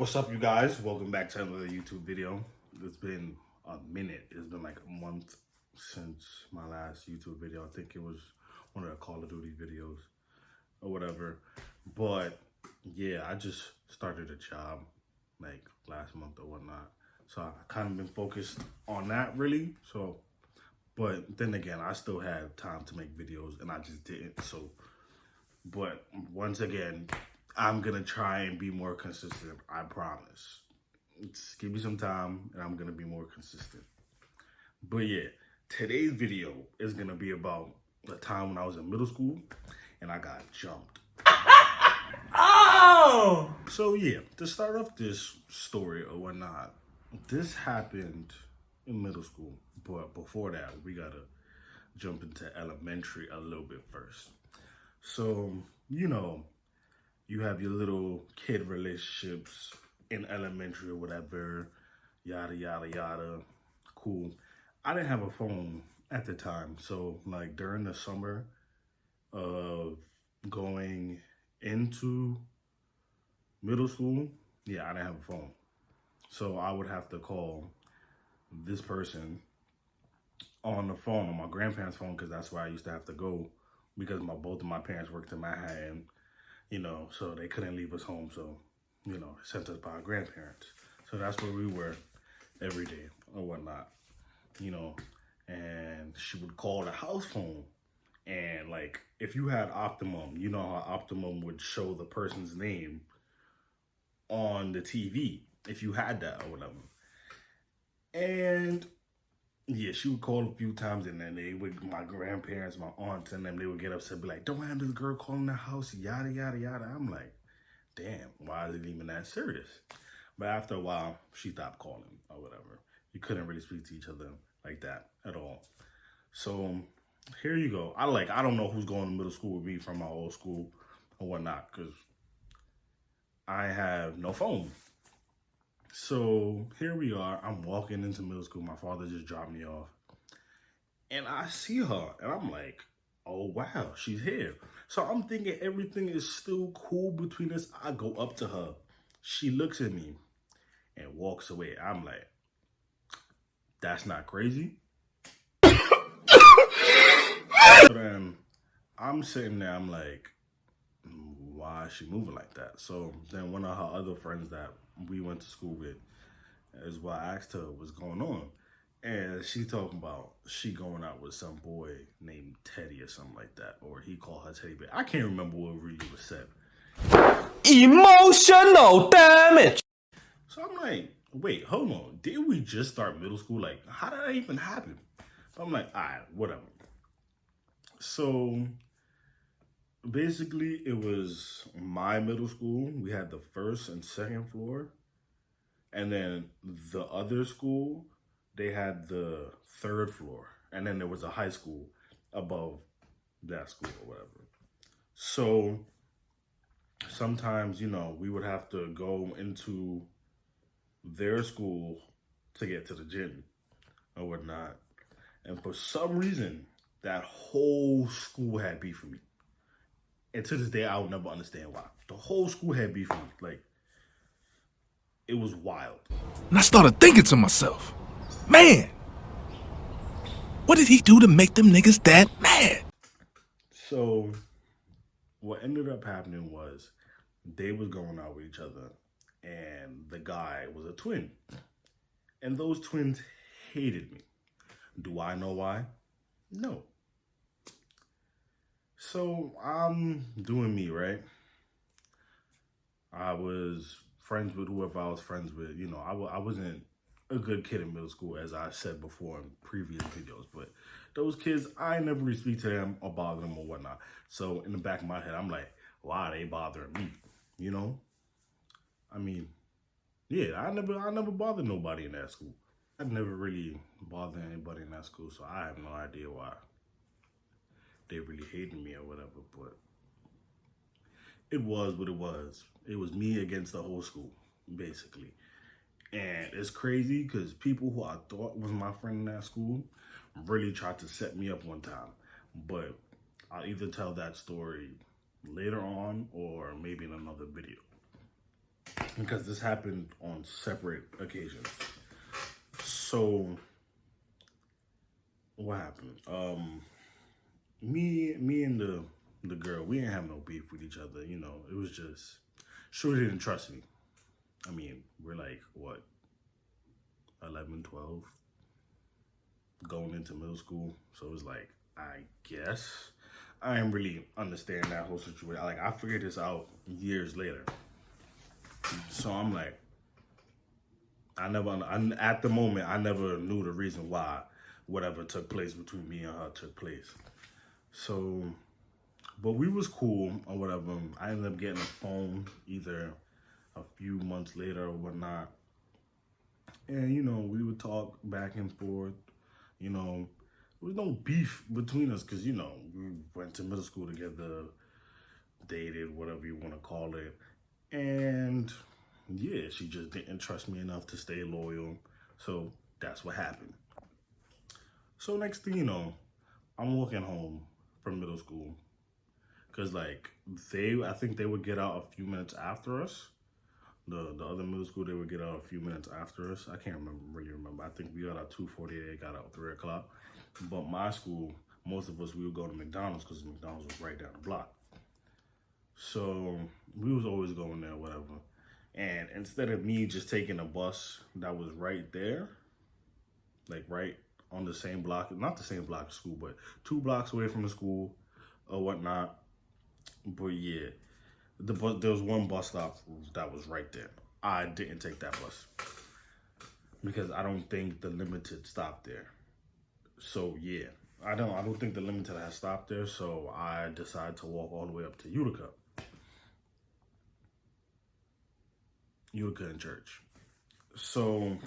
What's up, you guys? Welcome back to another YouTube video. It's been a minute. It's been like a month since my last YouTube video. I think it was one of the Call of Duty videos or whatever. But yeah, I just started a job like last month or whatnot. So I kind of been focused on that really. So, but then again, I still had time to make videos and I just didn't. So, but once again, I'm gonna try and be more consistent, I promise. Just give me some time and I'm gonna be more consistent. But yeah, today's video is gonna be about the time when I was in middle school and I got jumped. Oh! So yeah, to start off this story or whatnot, this happened in middle school. But before that, we gotta jump into elementary a little bit first. So, you know, you have your little kid relationships in elementary or whatever, yada, yada, yada. Cool. I didn't have a phone at the time. So like during the summer of going into middle school, yeah, I didn't have a phone. So I would have to call this person on the phone, on my grandparents' phone, because that's where I used to have to go because both of my parents worked in Manhattan. You know, so they couldn't leave us home. So, you know, sent us by our grandparents. So that's where we were every day or whatnot, you know, and she would call the house phone. And like, if you had Optimum, you know how Optimum would show the person's name on the TV, if you had that or whatever. And yeah, she would call a few times and then my grandparents, my aunts and them, they would get upset, be like, don't handle the girl calling the house, yada, yada, yada. I'm like, damn, why is it even that serious? But after a while, she stopped calling or whatever. You couldn't really speak to each other like that at all. So here you go. I don't know who's going to middle school with me from my old school or whatnot, because I have no phone. So here we are. I'm walking into middle school. My father just dropped me off. And I see her. And I'm like, oh, wow, she's here. So I'm thinking everything is still cool between us. I go up to her. She looks at me and walks away. I'm like, that's not crazy. So then I'm sitting there. I'm like, why is she moving like that? So then one of her other friends that we went to school with is why I asked her what's going on. And she talking about she going out with some boy named Teddy or something like that. Or he called her Teddy Bear. I can't remember what really was said. Emotional damage. So I'm like, wait, hold on. Did we just start middle school? Like, how did that even happen? I'm like, all right, whatever. So basically, it was my middle school. We had the first and second floor. And then the other school, they had the third floor. And then there was a high school above that school or whatever. So sometimes, you know, we would have to go into their school to get to the gym or whatnot. And for some reason, that whole school had beef with me. And to this day, I will never understand why. The whole school had beef with me. Like, it was wild. And I started thinking to myself, man, what did he do to make them niggas that mad? So what ended up happening was they was going out with each other and the guy was a twin. And those twins hated me. Do I know why? No. So I'm doing me, right? I was friends with whoever I was friends with. You know, I wasn't a good kid in middle school, as I said before in previous videos. But those kids, I never really speak to them or bother them or whatnot. So in the back of my head, I'm like, why are they bothering me? You know? I mean, yeah, I never bothered nobody in that school. I never really bothered anybody in that school, so I have no idea why they really hated me or whatever, but it was what it was. It was me against the whole school, basically. And it's crazy because people who I thought was my friend in that school really tried to set me up one time. But I'll either tell that story later on or maybe in another video. because this happened on separate occasions. So what happened? Me and the girl, we didn't have no beef with each other. You know, it was just Shorty didn't trust me. I mean, we're like what, 11, 12, going into middle school. So it was like, I guess I didn't really understand that whole situation. Like, I figured this out years later. So I'm like, at the moment, I never knew the reason why whatever took place between me and her took place. So, but we was cool or whatever. I ended up getting a phone either a few months later or whatnot. And, you know, we would talk back and forth. You know, there was no beef between us because, you know, we went to middle school together, dated, whatever you want to call it. And yeah, she just didn't trust me enough to stay loyal. So that's what happened. So next thing you know, I'm walking home from middle school. Cause like I think they would get out a few minutes after us. The other middle school, they would get out a few minutes after us. I can't really remember. I think we got out 2:48, they got out 3 o'clock. But my school, most of us, we would go to McDonald's because McDonald's was right down the block. So we was always going there, whatever. And instead of me just taking a bus that was right there, like right on the same block, not the same block of school, but 2 blocks away from the school or whatnot. But yeah, there was one bus stop that was right there. I didn't take that bus because I don't think the Limited stopped there. So yeah, I don't think the Limited has stopped there. So I decided to walk all the way up to Utica in church. So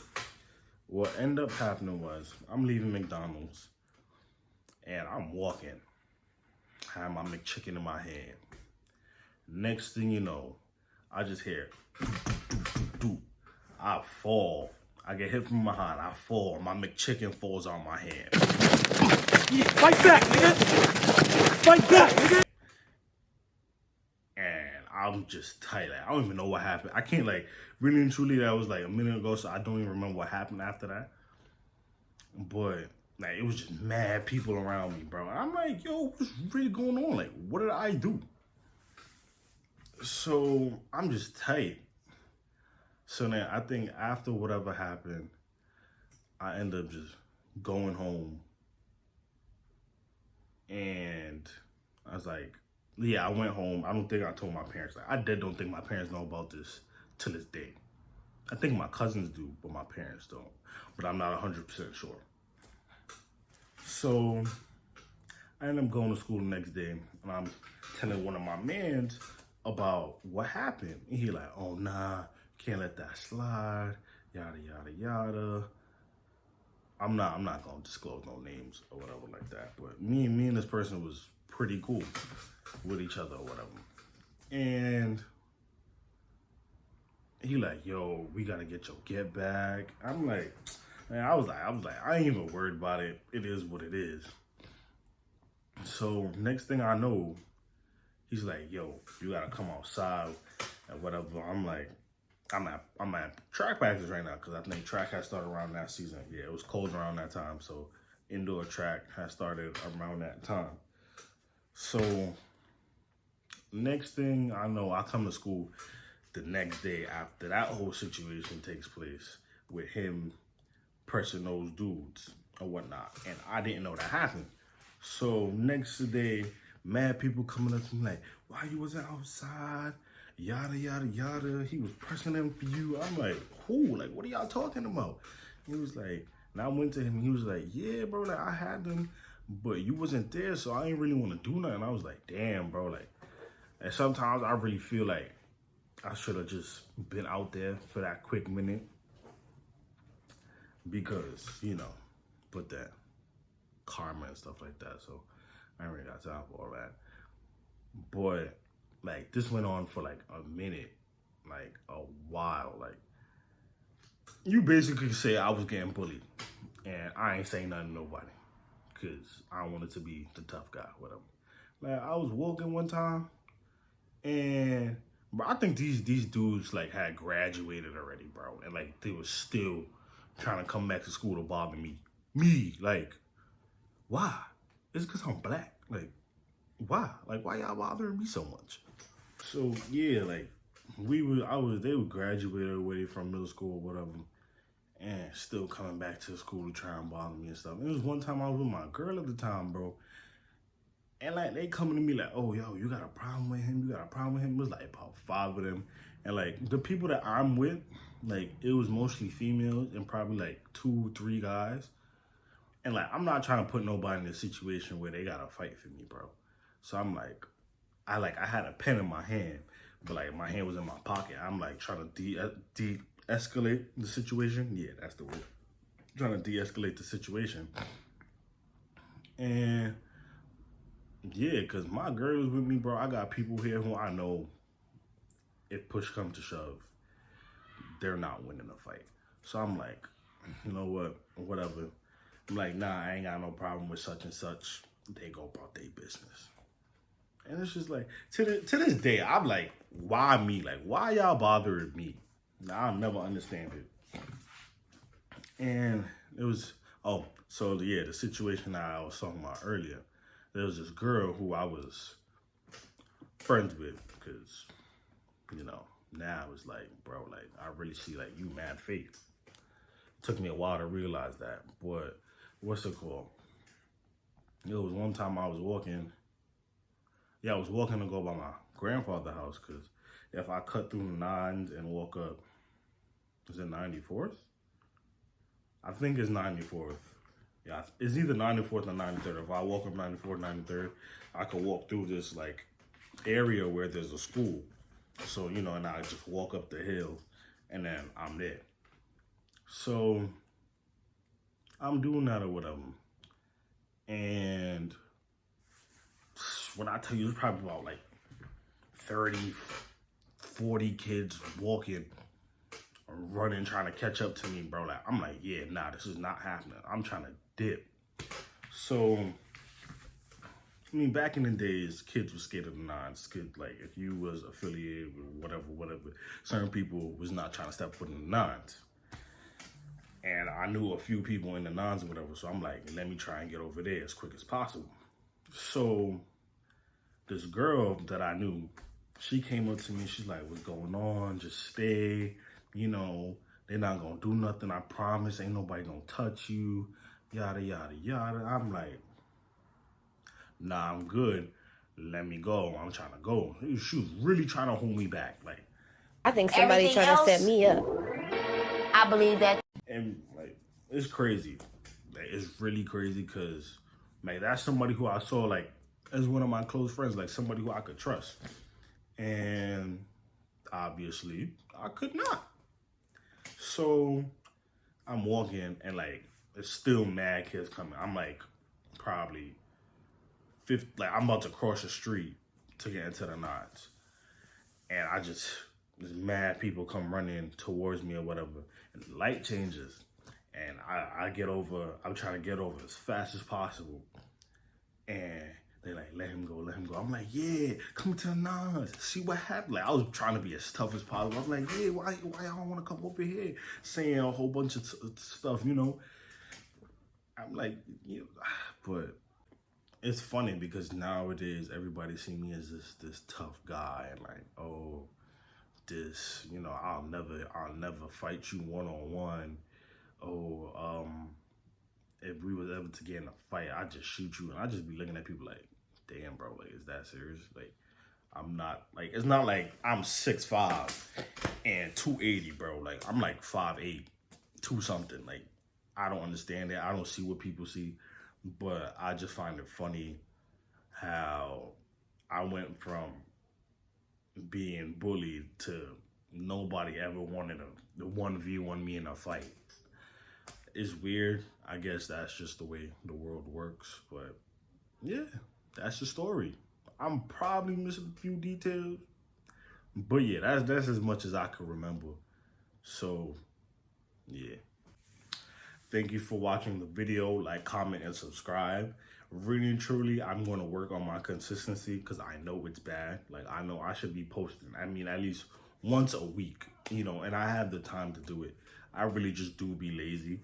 what ended up happening was I'm leaving McDonald's and I'm walking. I have my McChicken in my hand. Next thing you know, I just hear, I fall. I get hit from behind. I fall. My McChicken falls on my hand. Fight back, nigga! Fight back, nigga! And I'm just tight. Like, I don't even know what happened. I can't, like, really and truly, that was like a minute ago, so I don't even remember what happened after that. But like, it was just mad people around me, bro. I'm like, yo, what's really going on? Like, what did I do? So I'm just tight. So then I think after whatever happened, I end up just going home. And I was like, yeah, I went home. I don't think I told my parents. Like, I don't think my parents know about this to this day. I think my cousins do, but my parents don't. But I'm not 100% sure. So I ended up going to school the next day, and I'm telling one of my mans about what happened. And he like, oh, nah, can't let that slide, yada, yada, yada. I'm not going to disclose no names or whatever like that. But me and this person was pretty cool with each other or whatever. And he like, yo, we got to get your get back. I'm like, man, I was like, I ain't even worried about it. It is what it is. So next thing I know, he's like, yo, you gotta come outside and whatever. I'm like, I'm at track practice right now because I think track had started around that season. Yeah, it was cold around that time. So indoor track had started around that time. So next thing I know, I come to school the next day after that whole situation takes place with him pressing those dudes or whatnot. And I didn't know that happened. So next day, mad people coming up to me like, why you wasn't outside? Yada, yada, yada. He was pressing them for you. I'm like, who? Like, what are y'all talking about? He was like, and I went to him and he was like, yeah, bro, like, I had them, but you wasn't there, so I ain't really want to do nothing. I was like, damn, bro, like, and sometimes I really feel like I should have just been out there for that quick minute because, you know, put that karma and stuff like that. So I ain't really got time for all that. But like, this went on for like a minute, like a while. Like, you basically say I was getting bullied and I ain't saying nothing to nobody because I wanted to be the tough guy, whatever. Like, I was walking one time and But I think these dudes like had graduated already, bro, and like they was still trying to come back to school to bother me. Me, like, why? It's because I'm black. Like, why? Like, why y'all bothering me so much? So yeah, like they would graduate away from middle school or whatever, and still coming back to school to try and bother me and stuff. And it was one time I was with my girl at the time, bro. And like they coming to me like, oh yo, you got a problem with him? You got a problem with him? It was like about 5 of them. And like the people that I'm with, like it was mostly females and probably like 2, 3 guys. And like I'm not trying to put nobody in a situation where they gotta fight for me, bro. So I'm like, I had a pen in my hand, but like my hand was in my pocket. I'm like trying to de-escalate the situation. Yeah, that's the word. Trying to de-escalate the situation. And yeah, because my girl is with me, bro. I got people here who I know if push comes to shove, they're not winning the fight. So I'm like, you know what, whatever. I'm like, nah, I ain't got no problem with such and such. They go about their business. And it's just like, to this day, I'm like, why me? Like, why y'all bothering me? Now, I'll never understand it. And it was, oh, so yeah, the situation that I was talking about earlier, there was this girl who I was friends with because, you know, now it's like, bro, like, I really see, like, you mad fake. Took me a while to realize that, but what's it called? It was one time I was walking. Yeah, I was walking to go by my grandfather's house because if I cut through the 9s and walk up, is it 94th? I think it's 94th. Yeah, it's either 94th or 93rd. If I walk up 94th, 93rd, I could walk through this like area where there's a school. So, you know, and I just walk up the hill and then I'm there. So I'm doing that or whatever. And when I tell you, it's probably about like 30, 40 kids walking, running, trying to catch up to me, bro. Like, I'm like, yeah, nah, this is not happening. I'm trying to dip. So, I mean, back in the days, kids were scared of the 9s. Kids, like, if you was affiliated with whatever, certain people was not trying to step foot in the 9s. And I knew a few people in the 9s or whatever, so I'm like, let me try and get over there as quick as possible. So, this girl that I knew, she came up to me, she's like, what's going on? Just stay, you know, they're not gonna do nothing, I promise, ain't nobody gonna touch you, yada, yada, yada. I'm like, nah, I'm good, let me go, I'm trying to go. She was really trying to hold me back, like. I think somebody trying to set me up. I believe that. And like, it's crazy. Like, it's really crazy because, like, that's somebody who I saw, like, as one of my close friends, like somebody who I could trust. And obviously, I could not. So I'm walking and like, there's still mad kids coming. I'm like, probably 50, like I'm about to cross the street to get into the 9s. And there's mad people come running towards me or whatever. And the light changes. And I get over, I'm trying to get over as fast as possible. And they like, let him go, let him go. I'm like, yeah, come to the 9s, see what happened. Like, I was trying to be as tough as possible. I was like, yeah, why y'all want to come over here? Saying a whole bunch of stuff, you know. I'm like, you know, but it's funny because nowadays everybody see me as this tough guy and like, oh, this, you know, I'll never fight you one-on-one. Oh, if we was ever to get in a fight, I'd just shoot you. And I just be looking at people like, damn, bro, like, is that serious? Like, I'm not, like, it's not like I'm 6'5" and 280, bro. Like, I'm like 5'8", 2 something. Like, I don't understand that. I don't see what people see. But I just find it funny how I went from being bullied to nobody ever wanted the 1v1 me in a fight. It's weird. I guess that's just the way the world works. But yeah, that's the story. I'm probably missing a few details. But yeah, that's as much as I could remember. So yeah. Thank you for watching the video. Like, comment, and subscribe. really and truly, I'm going to work on my consistency because I know it's bad. Like, I know I should be posting, I mean, at least once a week, you know, and I have the time to do it. I really just do be lazy,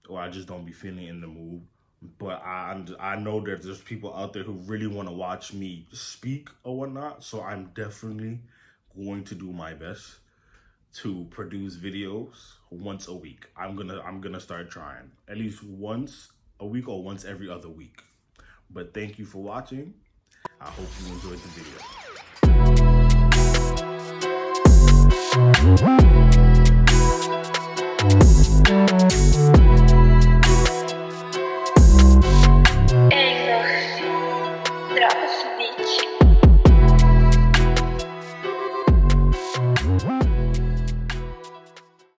or I just don't be feeling in the mood. But I know that there's people out there who really want to watch me speak or whatnot. So I'm definitely going to do my best to produce videos once a week. I'm gonna start trying at least once a week or once every other week. But thank you for watching. I hope you enjoyed the video.